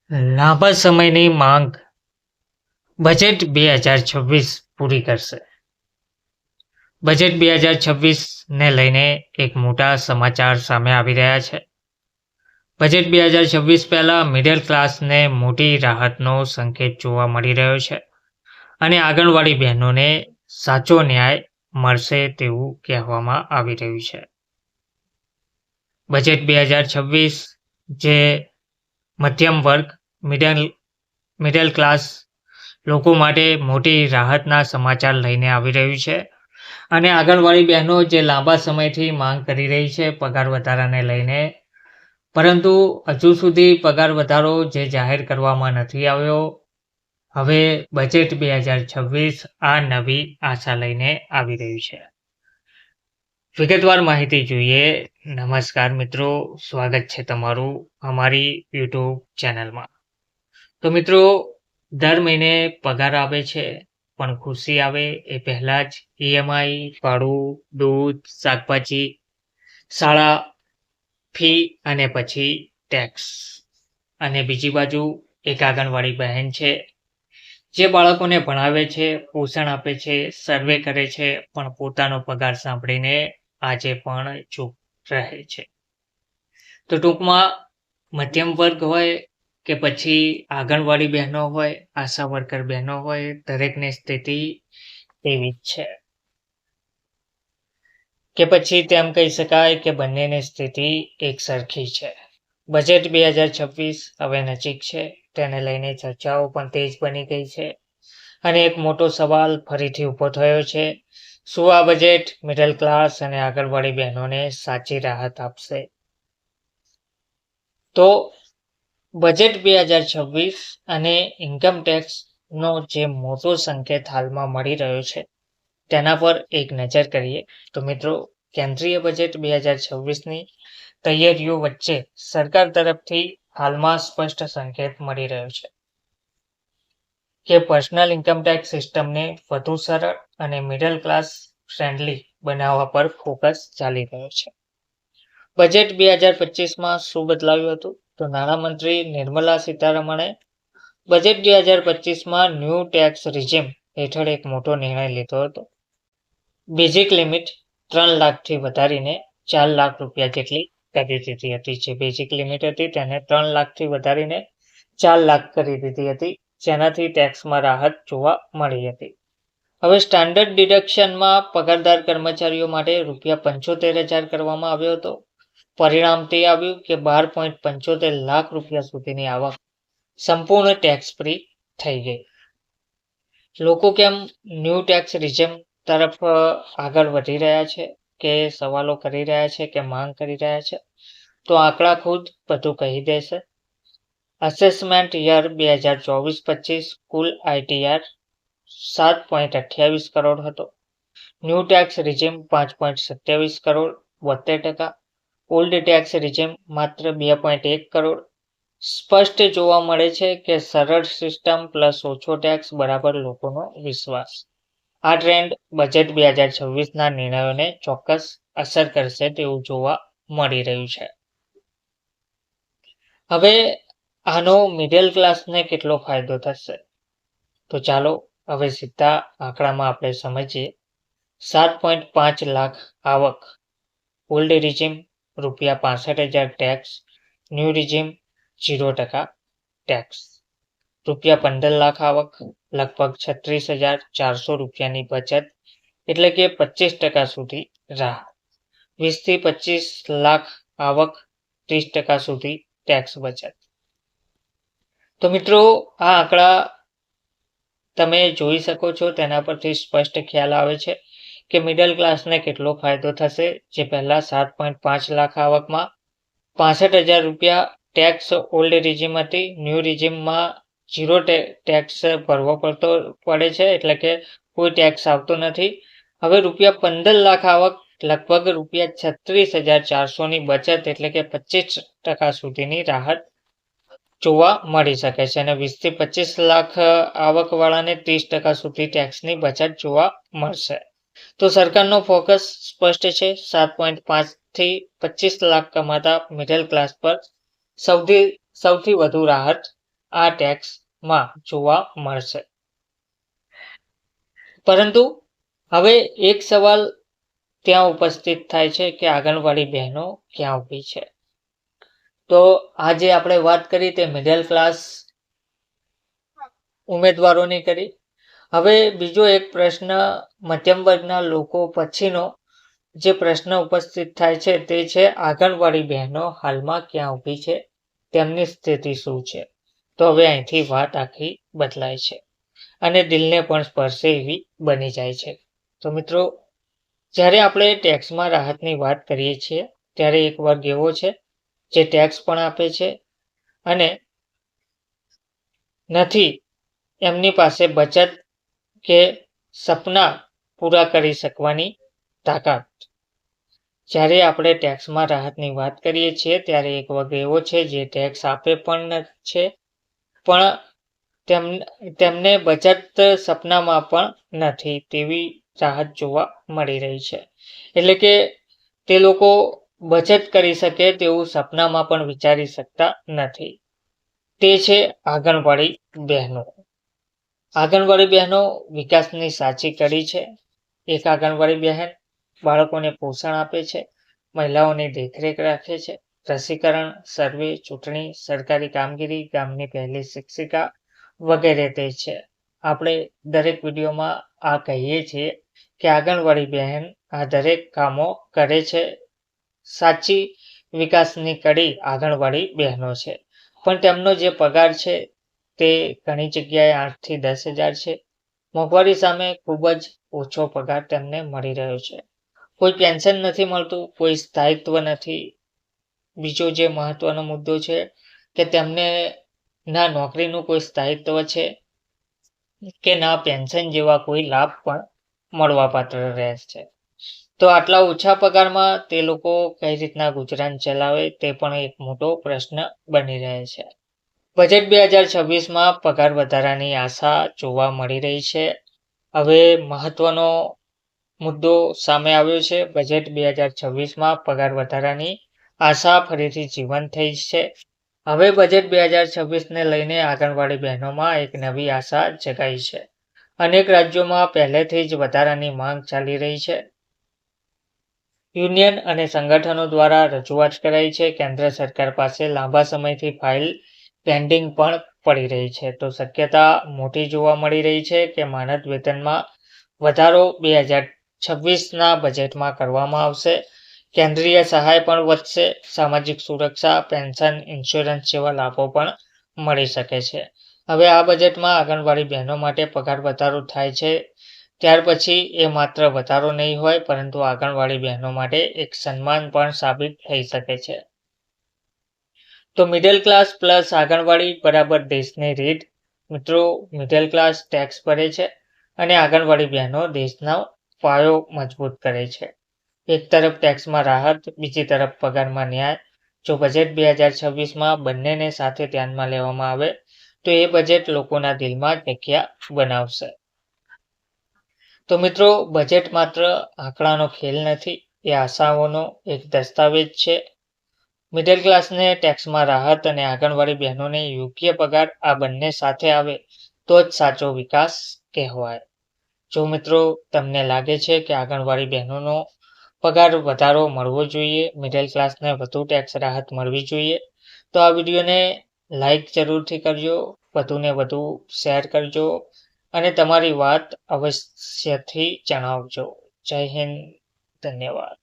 લાંબા સમયની માંગ બજેટ 2026 પૂરી કરશે. બજેટ 2026ને લઈને એક મોટા સમાચાર સામે આવી રહ્યા છે. બજેટ 2026 પહેલા મિડલ ક્લાસને મોટી રાહતનો સંકેત જોવા મળી રહ્યો છે અને આંગણવાડી બહેનોને સાચો ન્યાય મળશે તેવું કહેવામાં આવી રહ્યું છે. બજેટ 2026 જે મધ્યમ વર્ગ મિડલ ક્લાસ લોકો માટે મોટી રાહતના સમાચાર લઈને આવી રહ્યું છે અને આંગણવાડી બહેનો જે લાંબા સમયથી માંગ કરી રહી છે પગાર વધારાને લઈને, પરંતુ હજુ સુધી પગાર વધારો જે જાહેર કરવામાં નથી આવ્યો. હવે બજેટ 2026 આ નવી આશા લઈને આવી રહ્યું છે. વિગતવાર માહિતી જોઈએ. નમસ્કાર મિત્રો, સ્વાગત છે તમારું અમારી યુટ્યુબ ચેનલમાં. તો મિત્રો, દર મહિને પગાર આવે છે પણ ખુશી આવે એ પહેલા જ EMI, ભાડું, દૂધ, શાકભાજી, શાળા ફી અને પછી ટેક્સ. અને બીજી બાજુ એક આંગણવાડી બહેન છે જે બાળકોને ભણાવે છે, પોષણ આપે છે, સર્વે કરે છે, પણ પોતાનો પગાર સાંભળીને આજે પણ ચૂપ રહે છે. તો ટૂંકમાં મધ્યમ વર્ગ હોય કે પછી આંગણવાડી બહેનો હોય, આશા વર્કર બહેનો હોય, દરેકની સ્થિતિ એવી જ છે. કે પછી તેમ કહી શકાય કે બંનેની સ્થિતિ એક સરખી છે. બજેટ 2026 હવે નજીક છે, તેને લઈને ચર્ચાઓ પણ તેજ બની ગઈ છે અને એક મોટો સવાલ ફરીથી ઊભો થયો છે: શું આ બજેટ મિડલ ક્લાસ અને આંગણવાડી બહેનોને સાચી રાહત આપશે? તો બજેટ 2026 અને ઇન્કમ ટેક્સનો જે મોટો સંકેત હાલમાં મળી રહ્યો છે તેના પર એક નજર કરીએ. તો મિત્રો, કેન્દ્રીય બજેટ 2026ની તૈયારીઓ વચ્ચે સરકાર તરફથી હાલમાં સ્પષ્ટ સંકેત મળી રહ્યો છે કે પર્સનલ ઇન્કમ ટેક્સ સિસ્ટમને વધુ સરળ અને મિડલ ક્લાસ ફ્રેન્ડલી બનાવવા પર ફોકસ ચાલી રહ્યો છે. બજેટ 2025માં શું બદલાવ્યું હતું? તો નાણામંત્રી નિર્મલા સીતારમણે બજેટ 2025માં ન્યૂ ટેક્સ રિજીમ હેઠળ એક મોટો નિર્ણય લીધો હતો. બેઝિક લિમિટ 3 લાખથી વધારીને 4 લાખ રૂપિયા જેટલી કરી દીધી હતી. જે બેઝિક લિમિટ હતી તેને 3 લાખથી વધારીને 4 લાખ કરી દીધી હતી, જેનાથી ટેક્સમાં રાહત જોવા મળી હતી. હવે સ્ટાન્ડર્ડ ડિડક્શનમાં પગારદાર કર્મચારીઓ માટે ₹75,000 કરવામાં આવ્યો હતો. પરિણામ તે આવ્યું કે 12.75 લાખ રૂપિયા સુધીની આવક સંપૂર્ણ ટેક્સ ફ્રી થઈ ગઈ. લોકો કેમ ન્યૂ ટેક્સ રિજીમ તરફ આગળ વધી રહ્યા છે, કે સવાલો કરી રહ્યા છે, કે માંગ કરી રહ્યા છે? તો આંકડા ખુદ બધું કહી દેશે. અસેસમેન્ટ યર 2024-25 કુલ ITR 7.28 કરોડ હતો. New tax regime 5.27 crore, 72%. Old tax regime માત્ર 2.1 કરોડ. સ્પષ્ટ જોવા મળે છે કે સરળ સિસ્ટમ પ્લસ ઓછો ટેક્સ બરાબર લોકોનો વિશ્વાસ. આ ટ્રેન્ડ બજેટ 2026ના નિર્ણયોને ચોક્કસ અસર કરશે તેવું જોવા મળી રહ્યું છે. હવે આનો મિડલ ક્લાસને કેટલો ફાયદો થશે? તો ચાલો હવે સીધા આંકડામાં આપણે સમજીએ. 7.5 લાખ આવક, old regime ₹65,000 tax, new regime 0% tax. ₹15 lakh આવક, લગભગ ₹36,400 બચત, એટલે કે 25% સુધી રાહત. 20 થી 25 લાખ આવક, 30% સુધી ટેક્સ બચત. તો મિત્રો, આ આંકડા તમે જોઈ શકો છો, તેના પરથી સ્પષ્ટ ખ્યાલ આવે છે કે મિડલ ક્લાસને કેટલો ફાયદો થશે. જે પહેલા 7.5 લાખ આવકમાં ₹65,000 ટેક્સ ઓલ્ડ રિજીમ હતી, ન્યૂ રિજીમમાં 0 ટેક્સ ભરવો પડે છે, એટલે કે કોઈ ટેક્સ આવતો નથી. હવે ₹15 લાખ આવક, લગભગ ₹36,400 બચત, એટલે કે 25% સુધીની રાહત જોવા મળી શકે છે. અને 20 થી 25 લાખ આવકવાળાને 30% સુધી ટેક્સની બચત જોવા મળશે. તો સરકારનો ફોકસ સ્પષ્ટ છે. 7.5 થી 25 લાખ કમાતા મિડલ ક્લાસ પર સૌથી વધુ રાહત આ ટેક્સમાં જોવા મળશે. પરંતુ હવે એક સવાલ ત્યાં ઉપસ્થિત થાય છે કે આંગણવાડી બહેનો ક્યાં ઊભી છે? તો આજે આપણે વાત કરી તે મિડલ ક્લાસ ઉમેદવારોની કરી. હવે બીજો એક પ્રશ્ન મધ્યમ વર્ગના લોકો પછીનો જે પ્રશ્ન ઉપસ્થિત થાય છે તે છે આંગણવાડી બહેનો હાલમાં ક્યાં ઊભી છે, તેમની સ્થિતિ શું છે? તો હવે અહીંથી વાત આખી બદલાય છે અને દિલને પણ સ્પર્શે એવી બની જાય છે. તો મિત્રો, જ્યારે આપણે ટેક્સમાં રાહતની વાત કરીએ છીએ ત્યારે એક વર્ગ એવો છે જે ટેક્સ પણ આપે છે અને નથી એમની પાસે બચત કે સપના પૂરા કરી શકવાની તાકાત. જ્યારે આપણે ટેક્સમાં રાહતની વાત કરીએ છીએ ત્યારે એક વર્ગ એવો છે જે ટેક્સ આપે પણ છે પણ તેમને બચત સપનામાં પણ નથી તેવી રાહત જોવા મળી રહી છે. એટલે કે તે લોકો બચત કરી શકે તેવું સપનામાં પણ વિચારી શકતા નથી. તે છે આંગણવાડી બહેનો. આંગણવાડી બહેનો વિકાસની સાચી કડી છે. એક આંગણવાડી બહેન બાળકોને પોષણ આપે છે, મહિલાઓની દેખરેખ રાખે છે, રસીકરણ, સર્વે, ચૂંટણી, સરકારી કામગીરી, ગામની પહેલી શિક્ષિકા વગેરે તે છે. આપણે દરેક વિડીયોમાં આ કહીએ છીએ કે આંગણવાડી બહેન આ દરેક કામો કરે છે. સાચી વિકાસની કડી આંગણવાડી બહેનો છે. પણ તેમનો જે પગાર છે તે ઘણી જગ્યાએ 8 થી 10 હજાર છે. મોંઘવારી સામે ખૂબ જ ઓછો પગાર તેમને મળી રહ્યો છે. કોઈ પેન્શન નથી મળતું, કોઈ સ્થાયિત્વ નથી. બીજો જે મહત્વનો મુદ્દો છે કે તેમને ના નોકરીનું કોઈ સ્થાયિત્વ છે કે ના પેન્શન જેવા કોઈ લાભ પણ મળવાપાત્ર રહે છે. તો આટલા ઓછા પગારમાં તે લોકો કઈ રીતના ગુજરાન ચલાવે તે પણ એક મોટો પ્રશ્ન બની રહે છે. બજેટ 2026માં પગાર વધારાની આશા જોવા મળી રહી છે. હવે મહત્વનો મુદ્દો સામે આવ્યો છે. બજેટ 2026માં પગાર વધારાની આશા ફરીથી જીવંત થઈ છે. હવે બજેટ 2026ને લઈને આંગણવાડી બહેનોમાં એક નવી આશા જગાઈ છે. અનેક રાજ્યોમાં પહેલેથી જ વધારાની માંગ ચાલી રહી છે. યુનિયન અને સંગઠનો દ્વારા રજૂઆત કરાઈ છે. કેન્દ્ર સરકાર પાસે લાંબા સમયથી ફાઇલ પેન્ડિંગ પણ પડી રહી છે. તો શક્યતા મોટી જોવા મળી રહી છે કે માનદ વેતનમાં વધારો 2026ના બજેટમાં કરવામાં આવશે. કેન્દ્રીય સહાય પણ વધશે. સામાજિક સુરક્ષા, પેન્શન, ઇન્સ્યોરન્સ જેવા લાભો પણ મળી શકે છે. હવે આ બજેટમાં આંગણવાડી બહેનો માટે પગાર વધારો થાય છે ત્યાર પછી એ માત્ર વધારો નહીં હોય પરંતુ આંગણવાડી બહેનો માટે એક સન્માન પણ સાબિત થઈ શકે છે. તો મિડલ ક્લાસ પ્લસ આંગણવાડી બરાબર દેશની રીઢ. મિત્રો, મિડલ ક્લાસ ટેક્સ ભરે છે અને આંગણવાડી બહેનો દેશનો પાયો મજબૂત કરે છે. એક તરફ ટેક્સમાં રાહત, બીજી તરફ પગારમાં ન્યાય. જો બજેટ 2026માં બંનેને સાથે ધ્યાનમાં લેવામાં આવે તો એ બજેટ લોકોના દિલમાં જગ્યા બનાવશે. તો મિત્રો, બજેટ માત્ર આંકડાનો ખેલ નથી, એ આશાઓનો એક દસ્તાવેજ છે. મિડલ ક્લાસને ટેક્સમાં રાહત અને આંગણવાડી બહેનોને યોગ્ય પગાર આ બંને સાથે આવે તો જ સાચો વિકાસ કહેવાય. જો મિત્રો તમને લાગે છે કે આંગણવાડી બહેનોનો પગાર વધારો મળવો જોઈએ, મિડલ ક્લાસને વધુ ટેક્સ રાહત મળવી જોઈએ, તો આ વિડીયોને લાઈક જરૂરથી કરજો, વધુને વધુ શેર કરજો અને તમારી વાત અવશ્યથી જણાવજો. જય હિન્દ, ધન્યવાદ.